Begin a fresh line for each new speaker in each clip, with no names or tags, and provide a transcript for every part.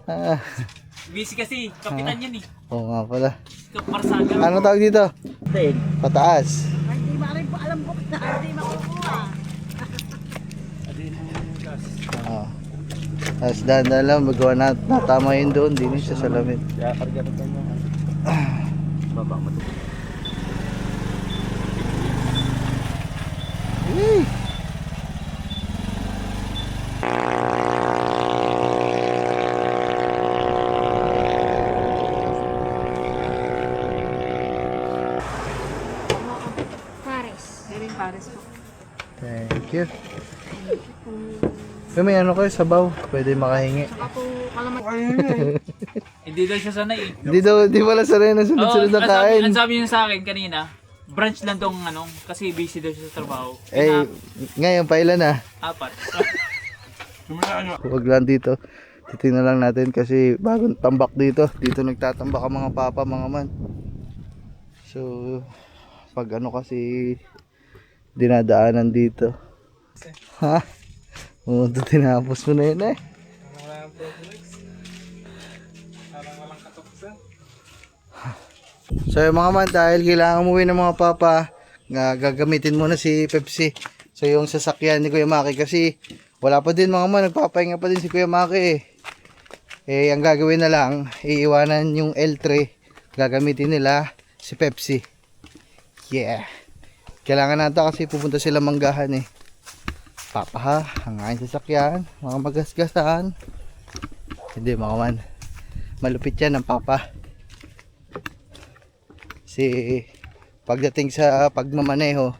Ah,
Busy kasi, kapitan yan eh.
oo nga pala.
Kaparsaga.
Ano tawag dito? Pataas.
Hindi maaaring po alam ko na hindi makukuha.
Oo. Tapos dahan-dahan lang, magawa na natama yun doon, din sa salamin.
Baba mo.
Pares.
Hiling pares po.
Thank you. May ano kayo, sabaw? Pwede makahingi.
Saka po kalamat.
Hindi daw siya sanay eh.
Hindi pala sanay na sunod-sunod na kain.
Ang sabi niya sa akin kanina, branch lang tong ano, kasi busy daw siya sa trabaho.
Eh, ngayon pa ilan na?
4.
Huwag lang dito. Titingnan lang natin kasi bagong tambak dito. Dito nagtatambak ang mga papa, mga man. So, pag ano kasi dinadaanan dito. Ha? Oo, ito tinapos mo na yun eh. So yung mga man, dahil kailangan umuwi ng mga papa, gagamitin muna si Pepsi. So yung sasakyan ni Kuya Maki kasi wala pa din mga man, nagpapahinga pa din si Kuya Maki eh. Ang gagawin na lang, iiwanan yung L3, gagamitin nila si Pepsi. Yeah. Kailangan natin kasi pupunta sila Manggahan eh. Papa ha, ang aking sasakyan, mga magasgasan. Hindi mga man, malupit yan ang papa. Kasi pagdating sa pagmamaneho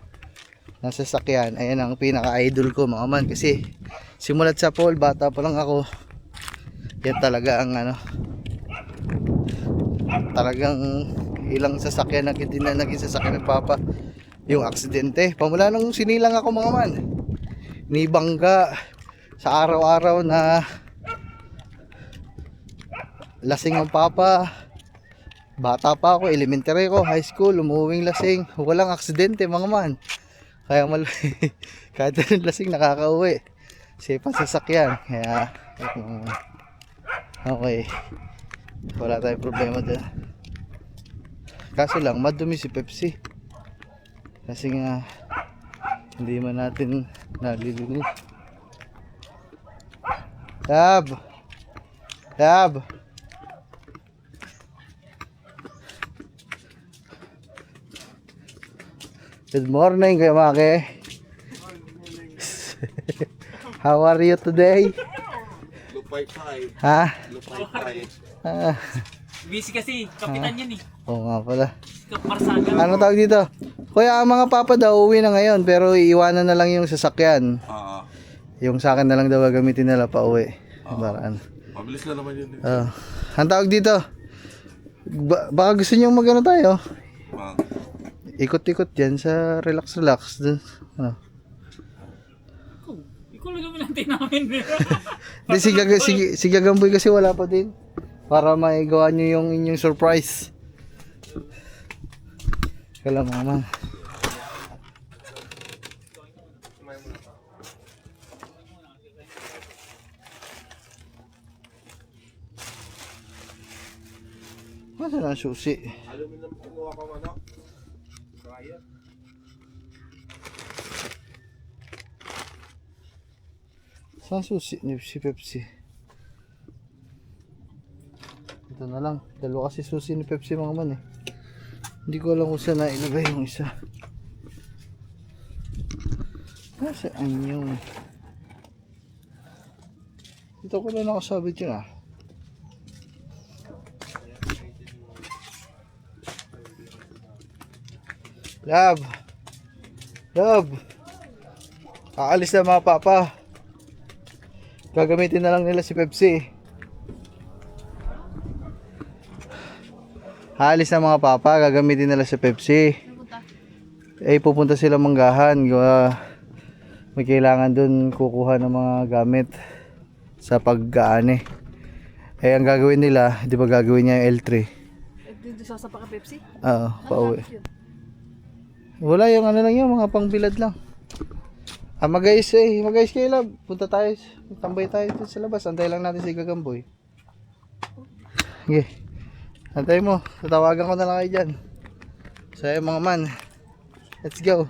ng sasakyan, ayan ang pinaka-idol ko mga man. Kasi simulat sa pool, bata pa lang ako, yan talaga ang ano, talagang ilang sasakyan na naging sasakyan ng papa. Yung aksidente, pamula nung sinilang ako mga man, nibangga sa araw-araw na lasing ang papa. Bata pa ako, elementary ko, high school, umuwing lasing, walang aksidente mga man. Kaya kahit anong lasing nakakauwi. Safe ang sasakyan. Kaya okay, wala tayong problema dyan. Kaso lang madumi si Pepsi kasi nga hindi man natin nalilinis. Tab. Good morning, Kuya Maki. How are you today?
Lupay-pay.
Ha?
Lupay-pay.
Ah,
Busy kasi, kapitan yan eh.
oo nga pala.
Kaparsaga.
Ano tawag dito? Kuya, ang mga papa daw uwi na ngayon pero iiwanan na lang yung sasakyan.
Oo.
Yung sa akin na lang daw gagamitin nila pa uwi. Baraan.
Mabilis na naman yun.
Ang tawag dito? Baka gusto niyo magano tayo? Ikot-ikot dyan sa relax-relax. Ano?
Ikaw lang naman ang tinamin.
Di, si Gagamboy kasi wala pa din. Para maigawa nyo yung inyong surprise. Kala mo naman. Masa na susi?
Aluminum kumuha ka man ako. Kaya.
Saan susi ni si Pepsi? Ito na lang. Dalawa kasi susi ni Pepsi mga man eh. Hindi ko alam kung saan na ilagay yung isa. Nasaan yung... Dito ko lang nakasabit yun ah. Love. Aalis na mga papa. Gagamitin na lang nila si Pepsi. Aalis na mga papa, gagamitin nila si Pepsi. Pupunta sila Manggahan. May kailangan dun kukuha ng mga gamit sa paggaane. Ang gagawin nila, di ba gagawin niya yung L3?
Dito sa pa ka Pepsi?
Oo, pauwi. Wala yung ano lang yun, mga pangbilad lang. Mag-guys mag-guys kayo lab. Punta tayo, tambay tayo dito sa labas. Antay lang natin si Gagamboy. Sige. Antay mo. Tatawagan ko na lang kayo dyan. So ayun mga man. Let's go.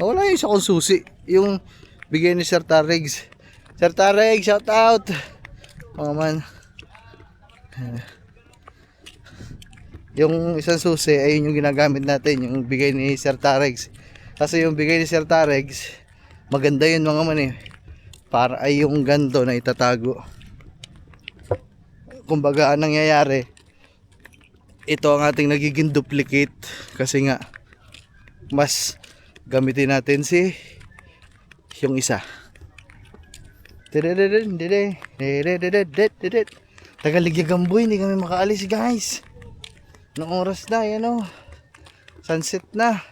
Wala yung isa kong susi. Yung bigay ni Sir Taregs. Sir Taregs, shout out. Mga man. Yung isang susi, ayun yung ginagamit natin. Yung bigay ni Sir Taregs. Kasi yung bigay ni Sir Taregs, maganda yun mga man eh. Para ay yung ganto na itatago. Kumbaga anong nangyayari, ito ang ating nagiging duplicate. Kasi nga, mas gamitin natin yung isa. Tagalig Gagamboy, hindi kami makaalis guys. Noong oras na, yan o. Sunset na.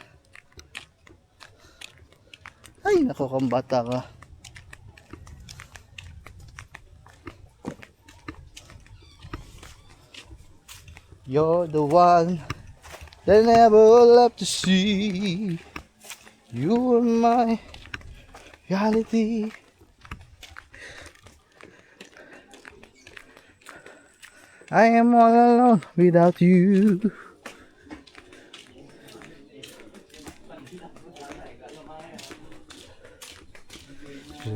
Ay, naku, kambata ka. You're the one that I never love to see. You are my reality. I am all alone without you.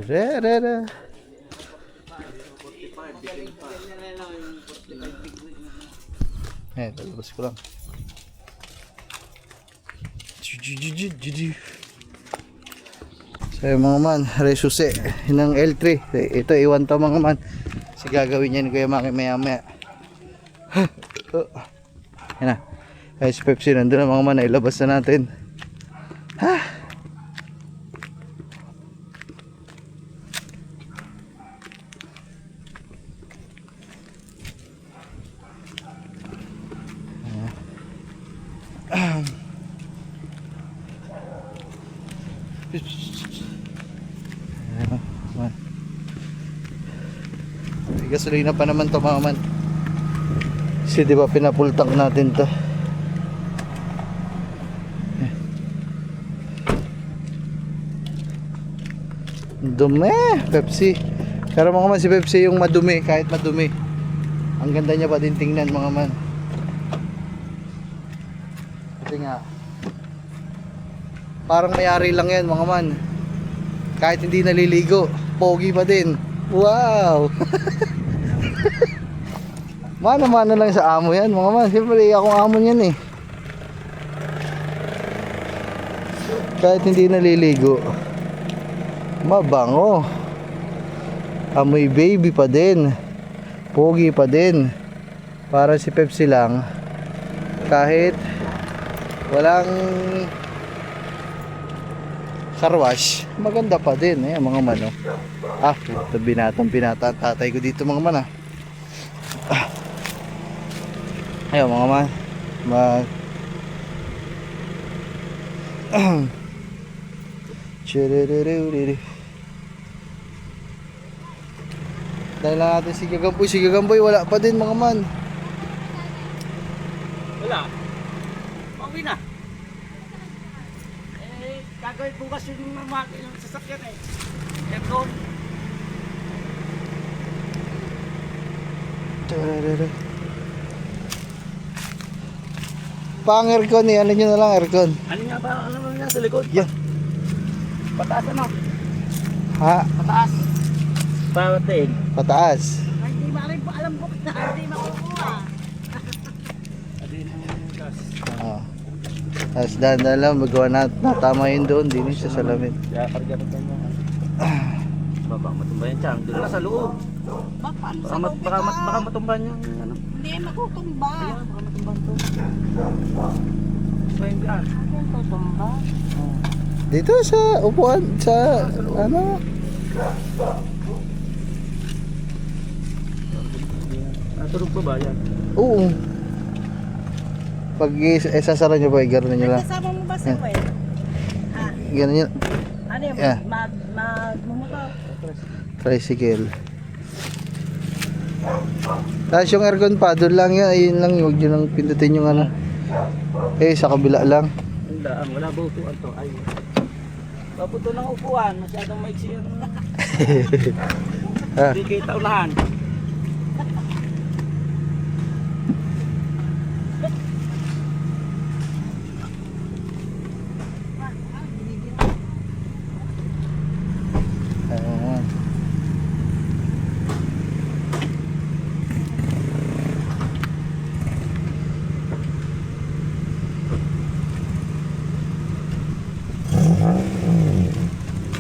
Da-da-da. Talabas ko lang. So yung mga man, resuse ng L3. Ito iwan to mga man. Kasi gagawin niya ni Kuya Maki maya maya. Yan na. Ay si Pepsi nandun na mga man. Ilabas na natin. Gasolina pa naman to mga man. Kasi di ba pinapultak natin to. Dumi Pepsi. Pero mga man, si Pepsi yung madumi. Kahit madumi, ang ganda niya pa din tingnan mga man. Kasi nga parang mayari lang yan mga man. Kahit hindi naliligo, pogi pa din. Wow. Mana-mana lang sa amo yan mga man. Siyempre akong amo yan eh. Kahit hindi naliligo, mabango. Amoy baby pa din. Pogi pa din. Para si Pepsi lang. Kahit walang carwash, maganda pa din. Ayan mga man oh. Binatang tatay ko dito mga man ah. Ayun mga man, dahil lang natin si Gagamboy wala pa din mga man.
Wala. Okay na. Gagawin bukas yung sasakyan eh. Aircon.
Pang aircon eh, ano nyo na lang aircon.
Ano nga ba? Ano nga sa likod?
Yan.
Pataas ano?
Ha?
Pataas. Pating.
Pataas.
Ay, hindi maaaring po alam ko na hindi makukuha.
Oo. Tapos dahan-dahan lang magawa natama yun doon, din siya sa salamin.
Kaya karga pa tayo. Baba, matumba yan siyang. Doon na sa loob. Baka matumbahan yung ano.
Hindi, makutumba.
Baka matumbahan to. Swing ka.
Makutumba.
Dito sa upuan, sa ano?
Natulog pa ba yan?
Oo. Pag isasara nyo ba, igaro nyo lang.
Kasama mo ba si Wen? Ha?
Gano'n nyo.
Ano yun?
Yeah.
Magmumukaw?
Tricycle. Tapos yung aircon pa, doon lang yun. Ayun lang, huwag nyo lang pindutin yung ano. Sa kabila lang.
Wala ba upuan to? Ay.
Paputo ng upuan, masyadong maiksi yung
Ah.
hindi kita unahan.
Ayan.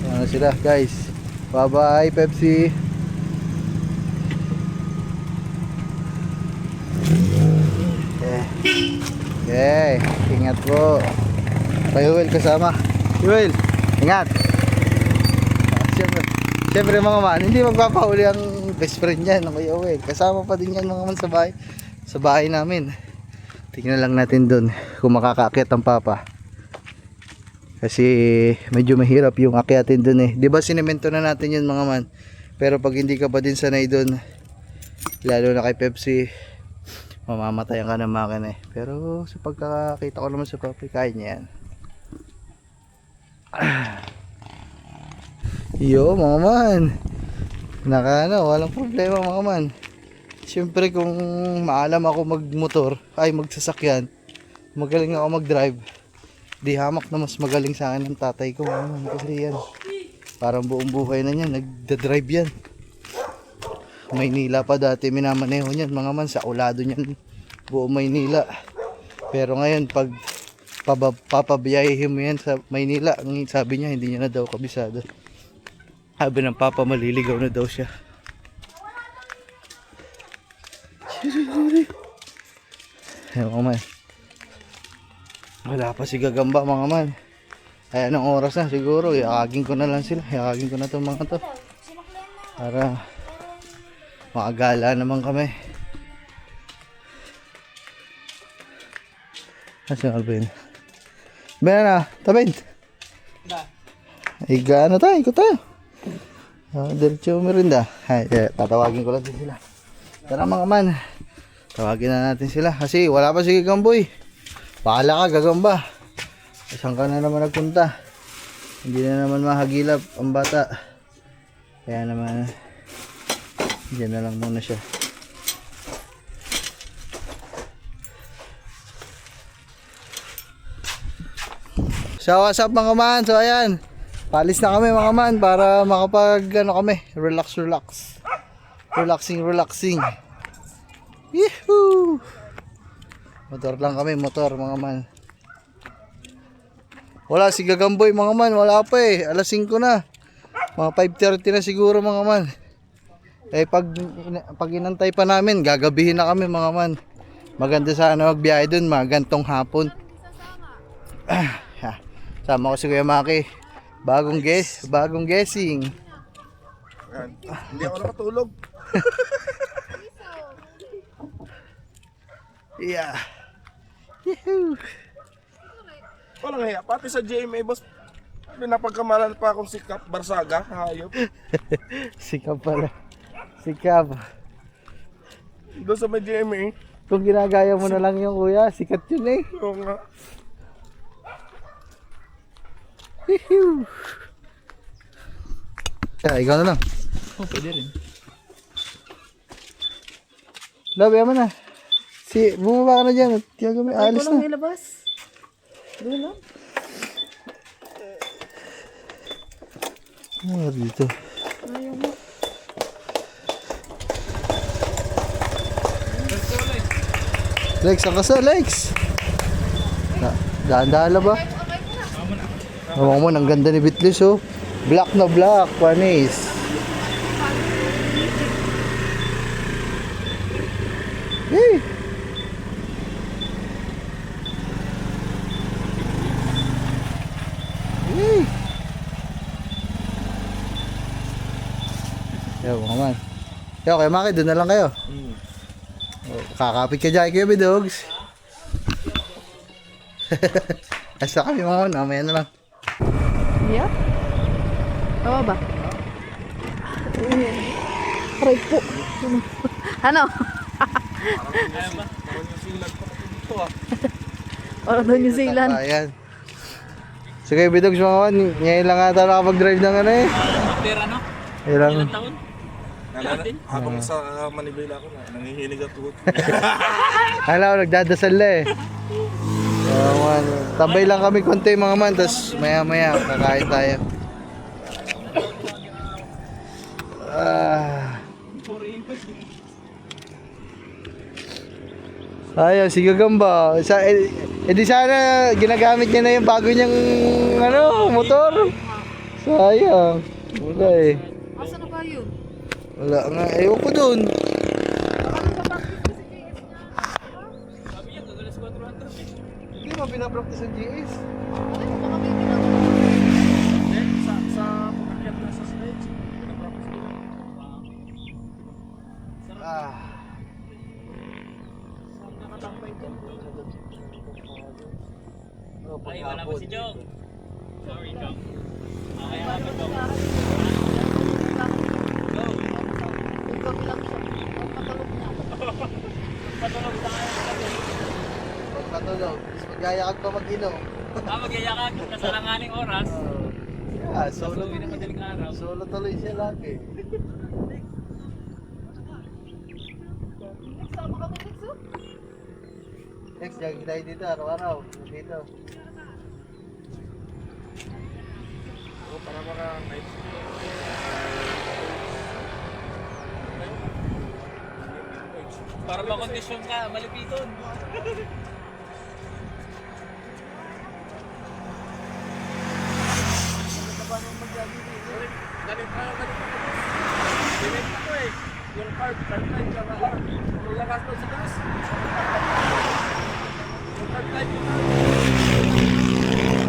Ayan na sila guys. Bye bye Pepsi. Okay, ingat po. Kay Will kasama. Will, ingat. Siyempre mga man, hindi magpapahuli ang best friend niyan, Kuya Will. Kasama pa din yan mga man sa bahay. Sa bahay namin. Tingnan lang natin doon kung makakaakyat ang papa. Kasi medyo mahirap yung akyatin doon eh. 'Di ba sinemento na natin yun mga man. Pero pag hindi ka pa din sanay doon, lalo na kay Pepsi, mamamatayan ka ng makina eh. Pero sa pagkakakita ko naman sa papi, kaya niya yan. Yo mga man, walang problema mga man. Siyempre kung maalam ako magmotor, ay magsasakyan, magaling ako mag-drive, di hamak na mas magaling sa akin ng tatay ko mga man. Kasi yan, parang buong buhay na yan, nagda-drive yan. Maynila pa dati minamaneho niyan mga man, sa ulado niyan buong Maynila. Pero ngayon pag papabiyahin mo yan sa Maynila, ang sabi niya hindi niya na daw kabisado. Sabi ng papa maliligaw na daw siya. Ayun mga man, wala pa si Gagamba mga man. Ay anong oras na siguro, iakagin ko na lang sila, iakagin ko na itong mga to para makagala naman kami. Asa nga ba yun? Bayan na, tabin. Iga na tayo, ikot tayo. Diretso merinda. Ay, tatawagin ko lang din sila. Tara mga man, tawagin na natin sila. Kasi wala pa si Gagamboy. Bahala ka Gagamba. Saan ka na naman nagpunta? Hindi na naman mahagilap ang bata. Kaya naman, diyan na lang muna siya. So what's up mga man? So ayan, palis na kami mga man para makapag ano kami, relaxing. Yehoo! Motor lang kami, motor mga man. Wala si Gagamboy mga man, wala pa eh, alas 5 na. Mga 5:30 na siguro mga man. Eh pag inantay pa namin, gagabihin na kami mga man. Maganda sana magbiyahe dun, magantong hapon. Sama ko si Kuya Maki. Bagong guessing.
Yan. Hindi ako nakatulog.
Yeah. Yehoo.
Walang hiya. Pati sa GMA, boss, pinapagkamalan pa akong sikap Barsaga. Hayop.
Sikap pala. Sikap.
Doon sa may GMA.
Kung ginagaya mo na lang yung kuya, sikat yun eh.
Oo nga.
Yehoo. Ikaw na lang.
Oh, pwede rin.
Love, yaman na. Bumaba ka na dyan. Alis na.
Ilabas. Doon lang.
Ano dito? Lex, saan ka sa Lex? Daan-daan ba? Ewan mo, ang ganda ni Bitlis oh. Black na black, panis. Hey! Hey! Yo, mga man. Yo, kayo Maki, doon na lang kayo. Oh, kakapit ka dyan, Kuya Bidogs. Asa kami mga man, mamaya na lang.
Yeah? Tawa ba? Aray po. Ano?
Parang New Zealand pa dito ah.
Parang New Zealand.
Ayan. So kayo Bidogs mga man, ngayon lang ata nakapag-drive ng ano eh.
After ano?
Ilang,
Ilang taon?
Habang sa Manibela ako na, nangihinig ang tuhod.
Hala ko, nagdadasal na eh. So man, tambay lang kami konti mga man, tapos maya maya kakain tayo. Ayun, si Gagamba. Di sana ginagamit niya na yung bago niyang ano, motor. Sayang. Wala eh.
Asa na ba yun?
Wala nga. Ewan ko dun. Hindi mo pinapractice ang GS.
Ano yung baka may ginagawa?
Sa pagkakyat na sa stage, pinapractice ko.
Ah.
Ay, wala pa si Jong. Sorry, Jong. Okay, happy Jong. Go.
Ikaw lang siya. Patulog na.
Patulog tayo.
Pagpatulog. Tapos magyayakag pa mag-inom.
Magyayakag. Kasalanganing oras.
Yeah, solo.
Patuloy na madaling araw.
Solo tuloy siya lagi.
Sama kami dito.
Next, jogging tayo dito araw-araw. Dito.
Para mga night.
Para makondisyon ka, malipiton.
Dinig ako eh. Yung card, card light ka ba? Yung lakas doon sa taas. Yung card light yung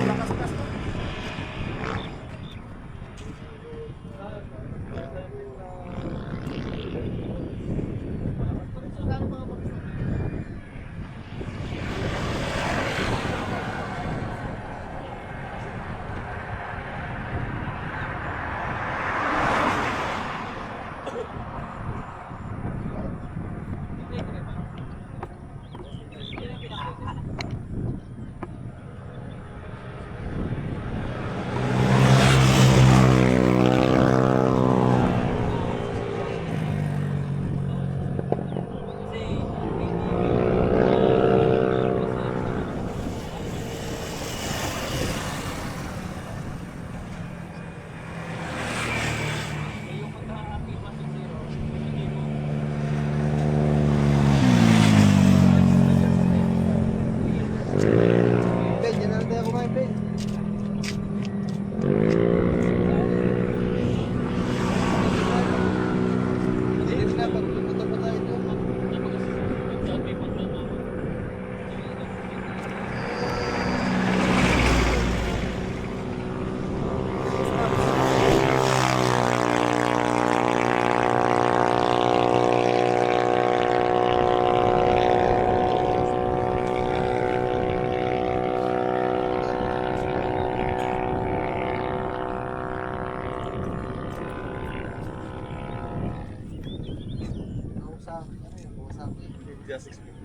lakas doon.
Ben, yan na lang tayo kumain, Ben. Hindi na, pagpunta pa tayo doon.
Just explain.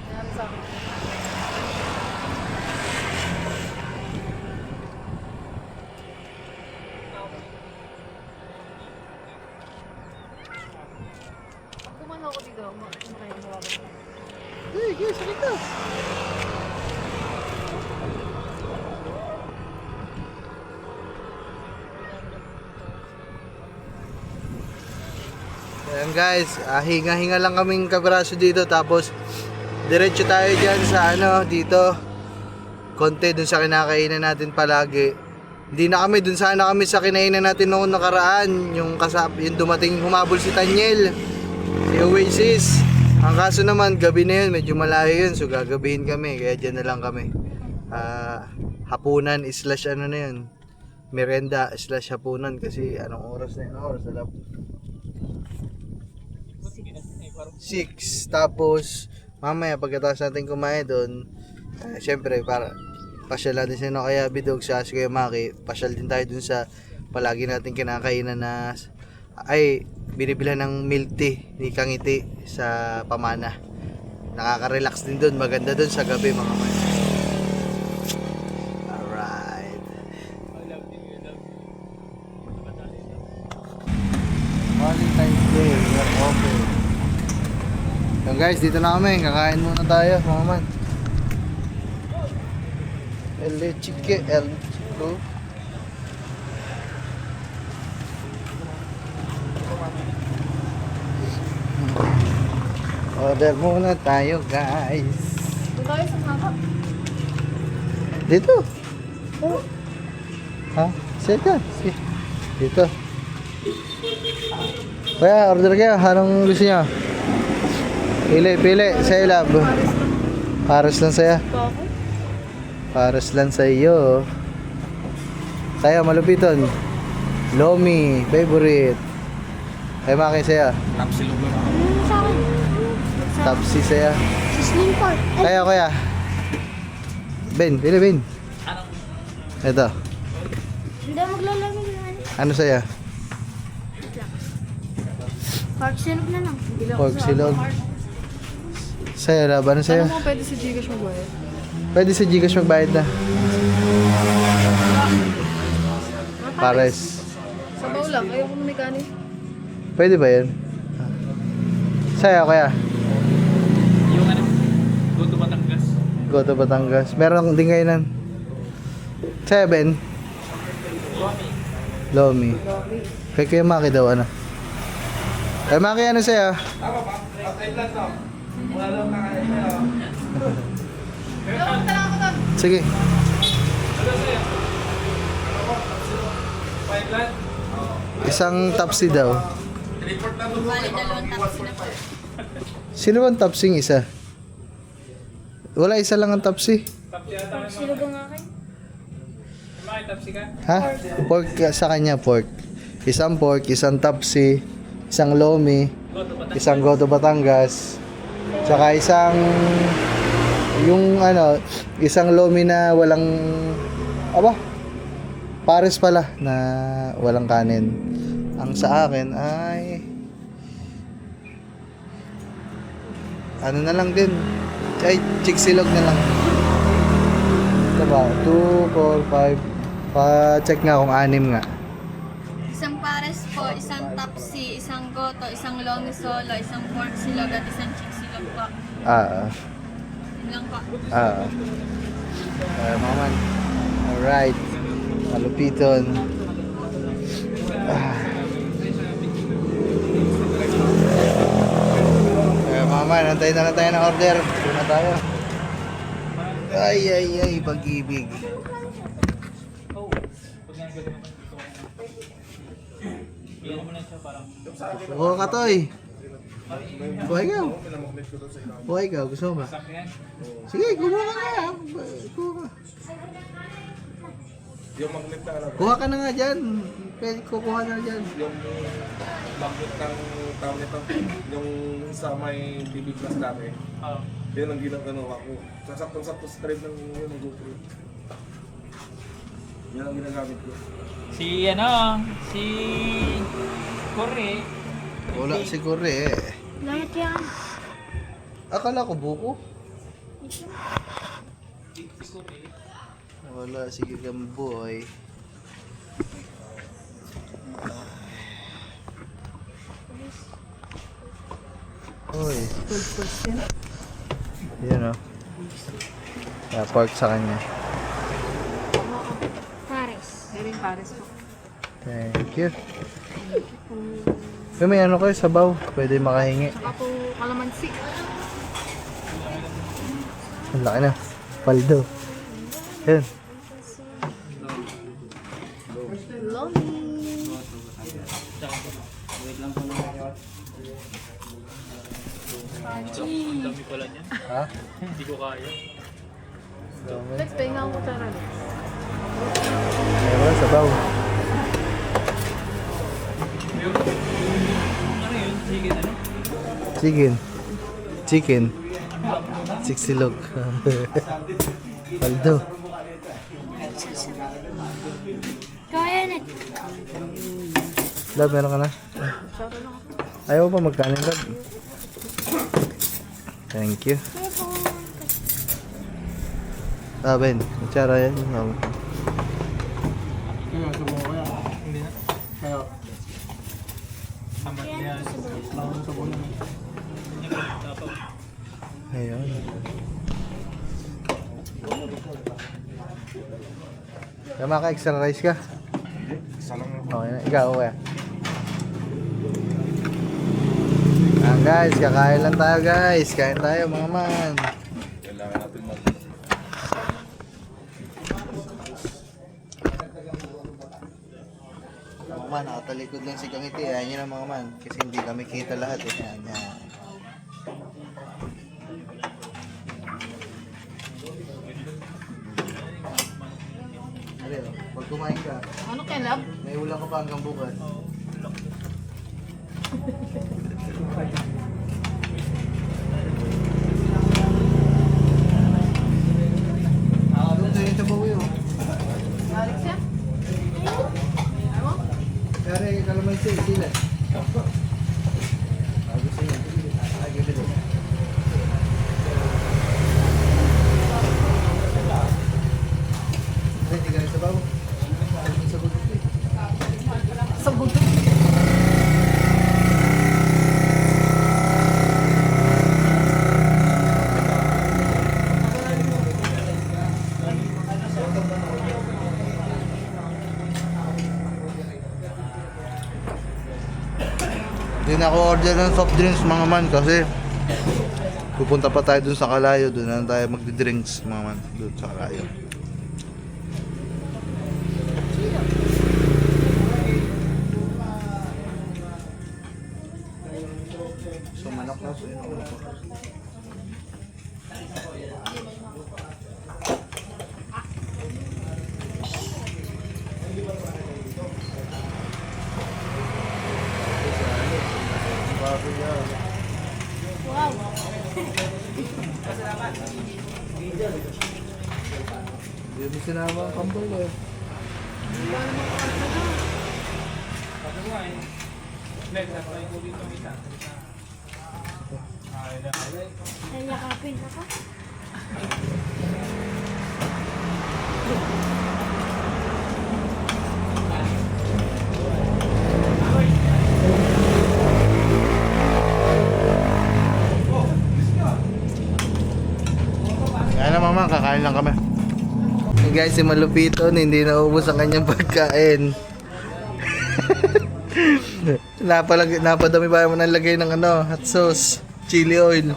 Yan sa akin. Pag kumano ako dito, makaya mo ako.
Hey, guys, halika. Ayan guys, hinga-hinga lang kaming kabraso dito tapos diretso tayo dyan sa ano dito konti dun sa kinakainan natin palagi. Hindi na kami dun, sana kami sa kinainan natin noong nakaraan, yung dumating humabol si Tanyel, si Oasis. Ang kaso naman gabi na yun, medyo malayo yun, so gagabihin kami, kaya dyan na lang kami. Hapunan slash ano na yun, merenda slash hapunan kasi anong oras na yun? Anong oras na lang? 6. Tapos mamaya pagkatapos natin kumain doon, syempre para pasyal natin si Kaya Bidog sa si Kuya Maki. Pasyal din tayo dun sa palagi natin kinakainan na binibilhan ng milk tea ni Kangiti sa Pamana. Nakaka-relax din dun, maganda dun sa gabi mga man. Alright. Valentine's Day, we are open. Yan guys, dito na kami, kakain muna tayo mga man. El Chique, El Chico. Order muna tayo guys.
Doon tayo sa mapa.
Dito. Oh. Ha? Sige. Dito. Kaya order kayo. Anong gusto nyo? Pili. Sa'yo lab. Pares lang sa'yo.
Bako.
Pares lang sa'yo. Sa'yo malupiton. Lomi. Favorite. Ay Maki sa'yo.
Sa akin.
Tapsi sa'yo.
Slim part.
Kaya kuya. Ben. Pili Ben. Ito.
Hindi maglalagay naman.
Ano sa'yo?
Park syrup na lang.
Pork silog. Sa'yo lab. Ano sa'yo?
Ano mo pwede sa Gcash magbayad?
Pwede sa Gcash magbayad na. Pares.
Sabaw lang. Ayoko na may kanin.
Pwede ba yan? Sa'yo kaya?
Yung ano, go to Batangas.
Go to Batangas. Meron din kayo nan. Sa'yo Ben? Lomi. Kaya Kuya Maki daw ano? Kaya Maki ano sa'yo? Sige. Isang tapsi daw. Sino bang tapsing isa? Wala, isa lang ang tapsi.
Silog ang akin.
Ha? Pork sa kanya, pork. Isang pork, isang tapsi, isang lomi, isang goto Batangas, tsaka isang yung ano, isang lomi na walang pares pala na walang kanin. Ang sa akin ay ano na lang din. Ay, chiksilog na lang. Ito ba? 2, 4, 5. Pa-check nga kung 6 nga.
Isang pares po, isang tapsi, isang goto, isang lomi solo, isang pork silog at isang chick silog po. Yun lang po.
Mga man. Alright. Malupiton. Mga man, antayin na lang tayo ng order. Doon na tayo. Ay, pag-ibig. Kuha ka, Toy. Kuha ikaw. Gusto mo ba? Sige, kumuha ka nga. Kuha ka.
Yung magnet na ano,
Kuha ka na nga dyan. Pwede kukuha na dyan.
yung magnet ng tao nito, yung sa may TV Plus dati. Yun ang ginagawa ko. Sasaktong-sakto sa thread ng yun ng GoPro. Yan ang ginagamit ko.
Si Corey.
Wala siguro eh.
Lahat yan.
Akala ko buko. Wala, sige gamboy. Uy. 12%. Yun o. Kaya pork sa kanya.
Pares. Meron pares po.
Thank you. May ano kayo, sabaw. Pwede makahingi.
Saka po kalamansi.
Ang laki na. Paldo. Yun.
Lomi.
Ang dami pala niyan.
Ha?
Hindi ko kaya.
Lex, pahinga ako kutsara.
Meron, sabaw.
Ano yun? Chicken ano?
Chicken. Siksilog. Paldo. Love, meron ka na? Ayaw pa magkanin, Love. Thank you. Ben, kutsara yan.
Kaya, subukan ko yan.
Hindi na.
Kaya,
Samat yan.
subukan naman.
Ayun. Tama ka, extra rice ka?
Isa lang ako.
Okay na, ikaw, okay. Guys, kakain lang tayo guys. Kain tayo mga man.
Kailangan natin mag...
Mga man, nakatalikod lang si Kangiti. Ayan yun ang mga man. Kasi hindi kami kita lahat eh. Yan, yan. Ano, pag kumain ka,
Ano kay love?
may ulam ka pa hanggang bukas. Doon tayo sa bawi oh.
Balik siya? Ano?
Kaya kalamansi, sila. Gusto niya. Ay, gibili. Hindi ka rin sa bawo. Sa bugit eh.
Sa buto.
Hindi na ako order ng soft drinks mga man kasi pupunta pa tayo dun sa Kalayo. Doon na tayo magdi-drinks mga man. Doon sa Kalayo. So manok na. So yun ako.
Wow.
Hindi mo sinama ang kambal eh.
Ay, yakapin ako.
Kaya na mama, kakain lang kami. Hey guys, si Malupiton hindi naubos ang kanyang pagkain. Napadami pa mo ng lagay ng hot sauce, chili oil.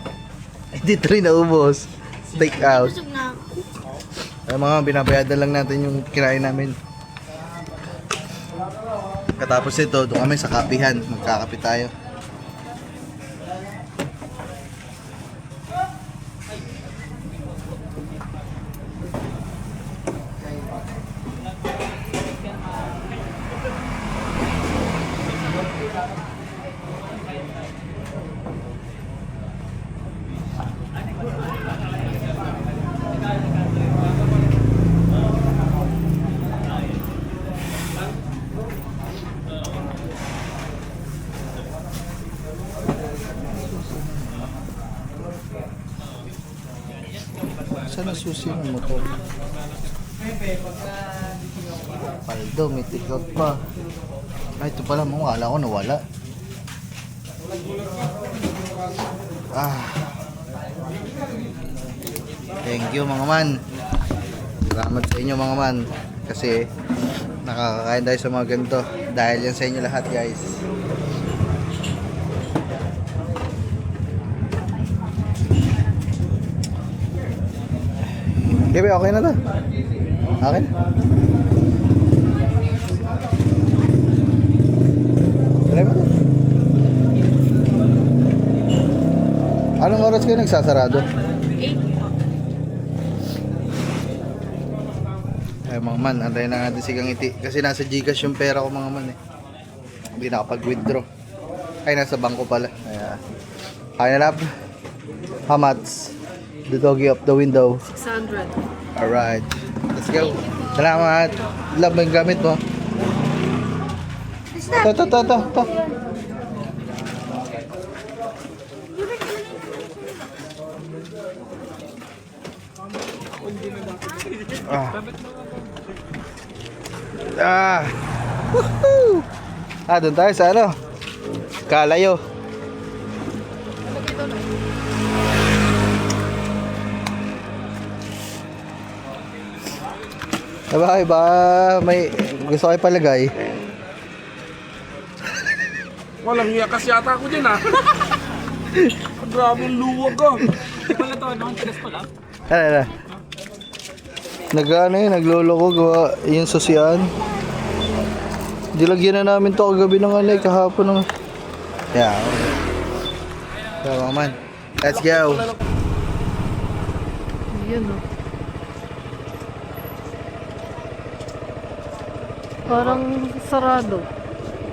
Ay, dito rin naubos. Take out.
Busog na ako.
Ay mga, binabayadan lang natin yung kinain namin. Katapos ito, doon kami sa kapihan. Magkakape tayo. Saan ang susi ng motor? Paldo, may take-out pa. Ay, ito pala mo. Akala ko nawala. Thank you mga man. Salamat sa inyo mga man. Kasi nakakakain tayo sa mga ganito. Dahil yan sa inyo lahat guys. Gabi, okay na to? Okay na? Alay mo to? Anong oras kayo nagsasarado?
8 po.
Ay mga man, antayin na natin si Kangiti. Kasi nasa Gcash yung pera ko mga man eh. Hindi nakapag-withdraw. Ay, nasa bangko pala. Kaya na lab. How much? The doggy up the window.
600.
Alright. Let's go. Salamat. Love mo yung gamit mo. To. Ah. Woohoo! Doon tayo sa ano? Kalayo. Ba may gusto kayo palagay?
Walang hiya kasi yata ako dyan ah. Grabe ang luwag ah.
Hindi pala to, ano? Tigas pala.
Ano? Nag-ano yun, nagloloko gawa yung sosiyan. Dilagyan na namin to kagabi ng alay, kahapon ng... Yeah. So, mga man. Let's go.
Yan o. Parang sarado.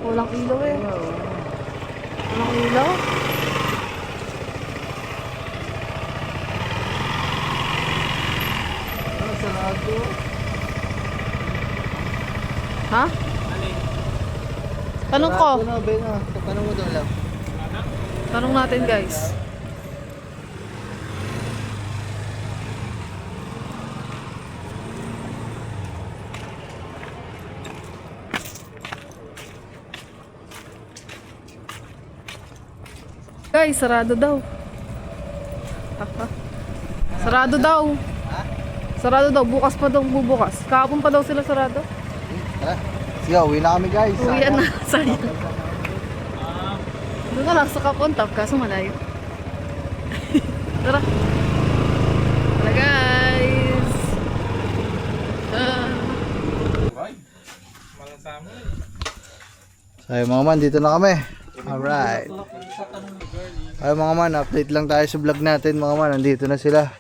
Walang ilaw eh. Walang ilaw? Ha? Tanong ko.
Tanong mo doon lang.
Tanong natin guys. Guys, sarado daw. Sarado daw. Sarado daw. Bukas pa daw bubukas. Kahapon pa daw sila sarado.
Tara. Sige, uwi na kami guys.
Uwi na. Sayang. Doon ka lang sa Kapontap, kaso malayo. Tara. Tara guys.
So, ayun, mga man, dito na kami. Alright. Ayun mga man, update lang tayo sa vlog natin mga man. Nandito na sila.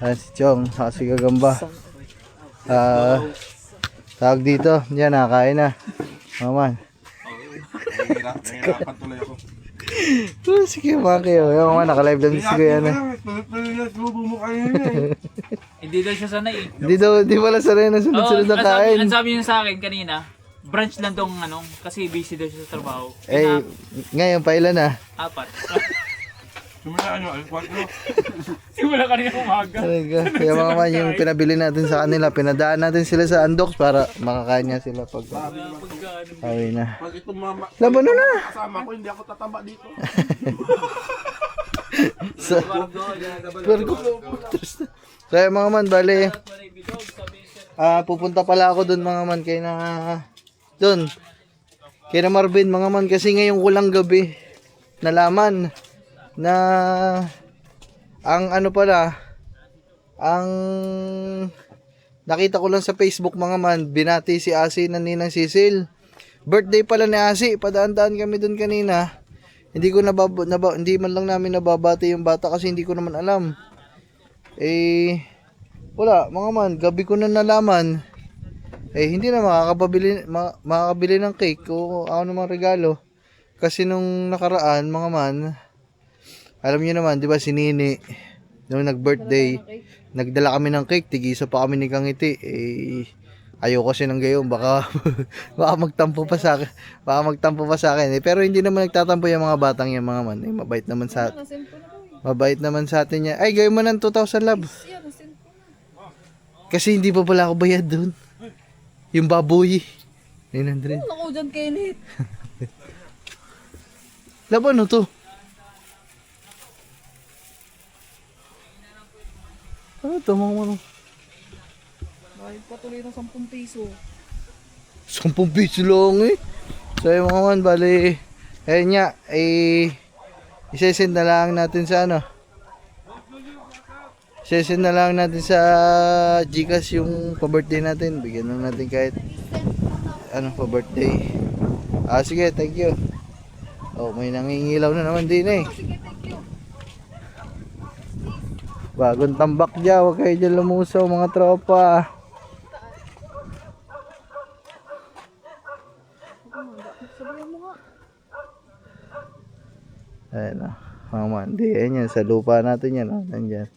Ayan si Chong, saka si Gagamba. Tawag dito, yan, nakakain na. Mga man.
Nahihirapan tuloy ako.
Sige mga kayo, yung mga naka-live lang si Kuya na.
Hindi daw siya sanay eh.
Di pala sanay na sunod-sunod na kain.
Ang sabi niya sa akin kanina, branch lang tong ano, kasi busy daw siya sa trabaho.
Eh, ngayon pa ilan na?
4.
Simula ano, alas 4.
Simula kanina umaga.
Kaya mga man, yung pinabili natin sa kanila, pinadaan natin sila sa Andox para makakain niya sila pag sabi na.
Pag itong mama,
Laban na!
kasama ko, hindi ako tatamba dito.
So yung mga man, bali, pupunta pala ako dun mga man, kay na, dun, kay na Marvin mga man, kasi ngayong kulang gabi, nalaman, na, ang ano pala, ang, nakita ko lang sa Facebook mga man, binati si Asi na Ninang Cecil, birthday pala ni Asi, padaan-daan kami dun kanina, hindi ko hindi man lang namin nababati yung bata kasi hindi ko naman alam. Eh, wala, mga man, gabi ko na nalaman. Eh, hindi na makakabili ng cake o ako namang regalo. Kasi nung nakaraan, mga man, alam niyo naman, di ba si Nini, nung nag-birthday, nagdala kami ng cake, tigisa pa kami ni Kangiti. Eh, ayoko kasi ng gayon, baka magtampo pa sa akin. Eh, pero hindi naman nagtatampo yung mga batang yan, mga man. Eh, mabait naman sa atin yan. Ay, gayon mo ng 2,000 love. Kasi hindi pa pala ako bayad doon. Yung baboy. 900.
Ano ko dyan, Kenneth?
Love, ano to? Ano to, mga man?
Bakit patuloy ng 10 piso?
10 piso lang eh. So yung mga man, bali, ayun nga, isesend na lang natin sa ano. Isesend na lang natin sa Gcash yung pa-birthday natin. Bigyan na natin kahit ano pa-birthday. Sige, thank you. Oh, may nangingilaw na naman din eh. Bagong tambak dyan, huwag kayo dyan lumusaw mga tropa. Ayan o, mga man, di, ayan yan, sa lupa natin yan o, nandyan.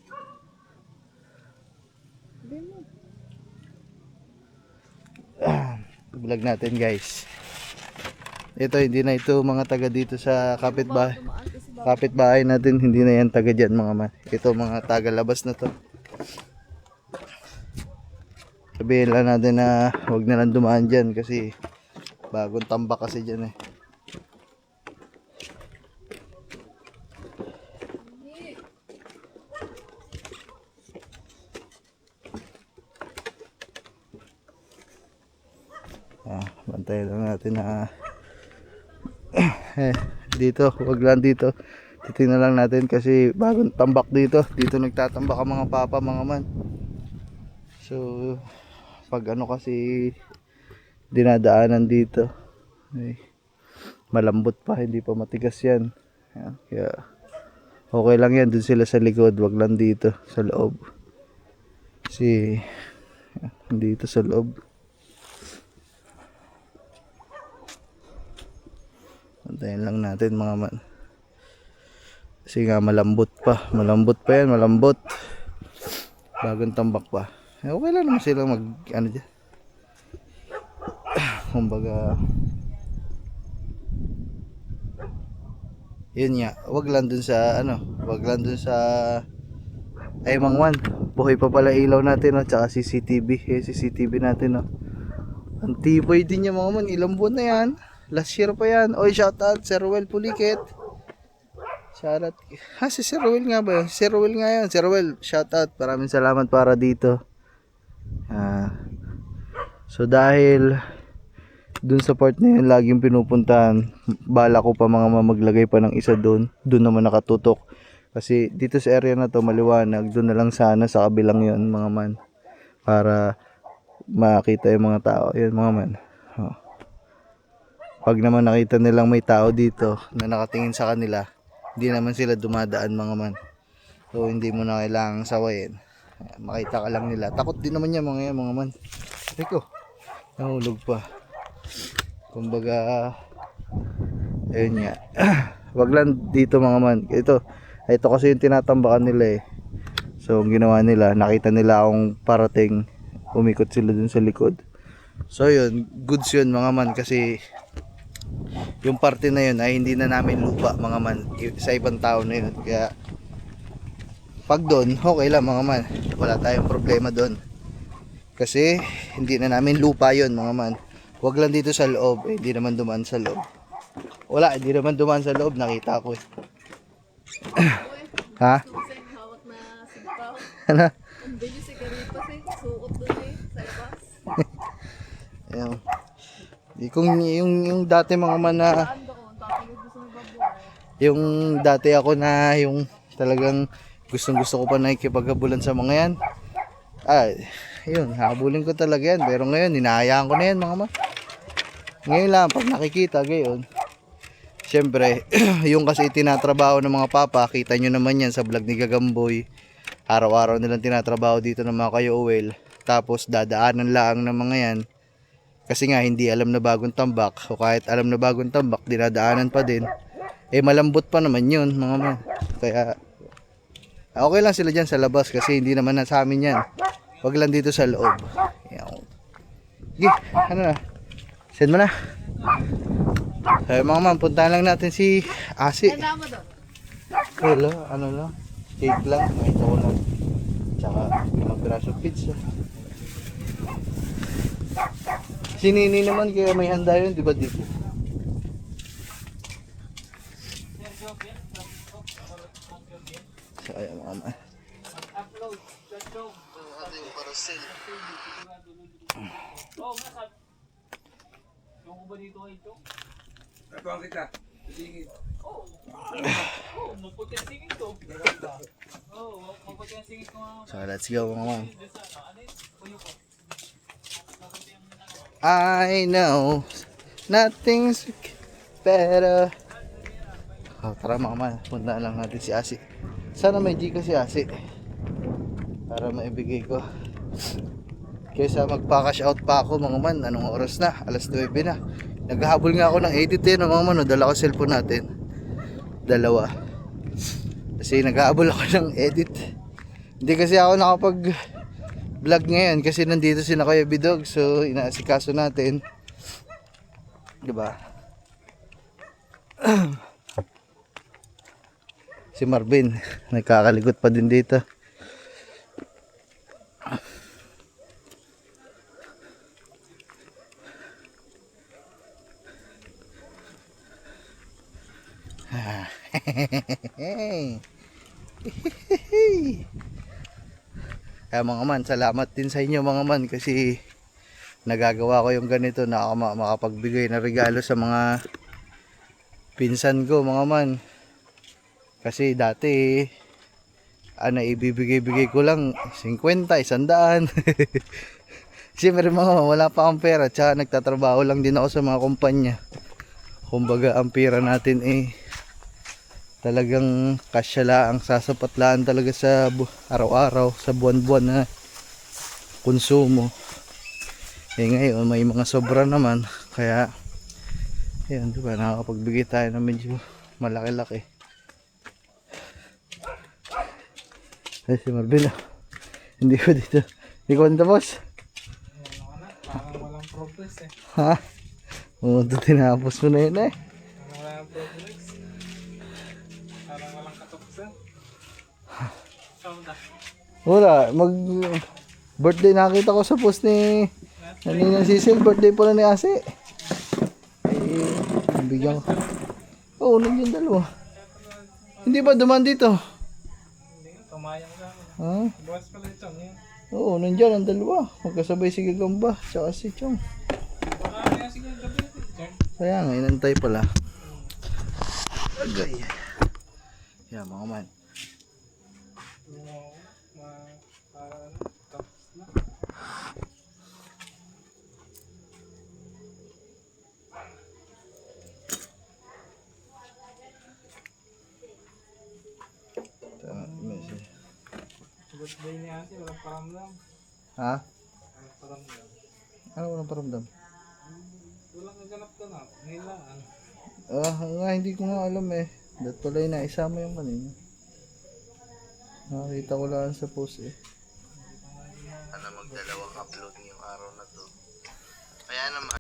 Vlog natin guys. ito hindi na ito mga taga dito sa kapitbahay natin, hindi na yan taga dyan mga man. Ito mga taga labas na to. Sabihin lang natin na huwag na lang dumaan dyan kasi bagong tambak kasi dyan eh. Bantayan lang natin na dito, wag lang dito. Titingnan lang natin kasi bagong tambak dito. Dito nagtatambak ang mga papa mga man. So pag ano kasi dinadaanan dito malambot pa, hindi pa matigas yan. Kaya okay lang yan, dun sila sa likod, wag lang dito sa loob. Kasi dito sa loob antayin lang natin mga man. Kasi nga malambot pa yan, malambot. Bagong tambak pa. Okay lang naman sila mag ano dyan. Kumbaga yun nga, wag lang dun sa ay mangwan. Buhay pa pala ilaw natin, no? Tsaka CCTV. CCTV natin, no? Ang tibay din niya mga man. Ilang buwan na yan. Last year pa yan. Oy, shoutout Sir Ruel Puliket. Shoutout. Si Sir Ruel nga ba yun? Si Sir Ruel nga yun. Sir Ruel, shoutout. Maraming salamat para dito. So dahil dun sa part na yun laging pinupuntahan, bala ko pa mga maglagay pa ng isa dun naman nakatutok kasi dito sa area na to maliwanag, dun na lang sana sa kabilang yun mga man para makita yung mga tao yun mga man. Pag naman nakita nilang may tao dito na nakatingin sa kanila, hindi naman sila dumadaan mga man, so hindi mo na kailangang sawayin. Makita ka lang nila. Takot din naman yan mga man. Teko, nahulog pa. Kumbaga ayun nga. Wag lang dito mga man. Ito kasi yung tinatambakan nila eh. So ang ginawa nila, nakita nila akong parating, umikot sila dun sa likod. So yun, goods yun mga man kasi yung parte na yun ay hindi na namin lupa mga man, sa ibang tao na yun. Kaya pag doon, okay lang mga man, wala tayong problema doon kasi hindi na namin lupa yun mga man. Wag lang dito sa loob, hindi naman dumaan sa loob. Wala, hindi naman dumaan sa loob, nakita ko eh. Ha?
Hawak na sigaw.
Ano?
Ang bilis si Karipas eh. Suot doon eh. Sa labas.
Ayun. Kung yung dati mga man na yung dati ako na yung talagang gustong gusto ko pa nakikipaghabulan sa mga yan, yun, habulin ko talaga yan. Pero ngayon, hinahayaan ko na yan mga man. Ngayon lang, pag nakikita gayon, syempre, yung kasi tinatrabaho ng mga papa, kita nyo naman yan sa vlog ni Gagamboy. Araw-araw nilang tinatrabaho dito ng mga Kayo-Uwel. Tapos dadaanan lang ng mga yan. Kasi nga hindi alam na bagong tambak, o kahit alam na bagong tambak, dinadaanan pa din. Malambot pa naman yun mga man. Kaya okay lang sila dyan sa labas kasi hindi naman na sa amin yan. Wag lang dito sa loob. Sige, ano na, send mo na. Kaya mga man, puntahan lang natin si Asi. Wala, ano lang, cake lang, may ito lang. Tsaka limang pirasong pizza. Si Nini naman, kaya may handa yun, di ba dito? So ayan mga man. Ating parcel.
Yung ba dito ay ito?
Ito ang kita. Sige.
Maputi ang singit to. Maputi ang singit ko nga.
So let's go mga man. I know nothing's better. Tara mga man, punta lang natin si Asi. Sana may Gcash si Asi para maibigay ko. Kaysa magpa-cash out pa ako mga man. Anong oras na? Alas 9 na. Naghahabol nga ako ng edit eh mga man. Dala ko cellphone natin. Dalawa. Kasi naghahabol ako ng edit. Hindi kasi ako nakapag vlog ngayon kasi nandito si Kuya Bidog. So inaasikaso natin. Diba? Si Marvin, nagkakalikot pa din dito. Kaya mga man, salamat din sa inyo mga man kasi nagagawa ko yung ganito na ako makapagbigay na regalo sa mga pinsan ko mga man. Kasi dati ibibigay-bigay ko lang 50, 100. Siyempre mga man, wala pa akong pera tsaka nagtatrabaho lang din ako sa mga kumpanya. Kumbaga ang pera natin talagang kasya lang, sasapat lang talaga sa araw-araw, sa buwan-buwan na konsumo. Ngayon may mga sobra naman, kaya ayun, diba, nakakapagbigay tayo ng medyo malaki-laki. Ay, si Marvin, hindi ko dito, hindi ko tapos.
Parang walang progress eh.
Ha? Oo, tinapos mo na yun eh.
Walang progress. Parang walang katapusan.
Wala, birthday nakita ko sa post ni Ninang Cecil, birthday pala ni Ase. Bigyan ko. Oo, nandiyan dalawa. Hindi ba duman dito?
Hindi nga, tumayang lang.
Ha?
Bukas pala ito.
Oo, nandiyan ang dalawa. Magkasabay si Gagamba, tsaka si Chong.
Baka kaya sige gabi.
Kaya nga, inantay pala. Agay. Yan mga man.
Birthday ni Ate, walang paramdam.
Ha?
Walang paramdam.
Ano walang paramdam?
Walang naganap ka na. Ngailangan.
Nga, hindi ko nga alam eh. Dapat pala yung naisama yung kanina. Nakita ko lang sa post eh. Magdalawang upload ngayong araw na to. Kaya naman.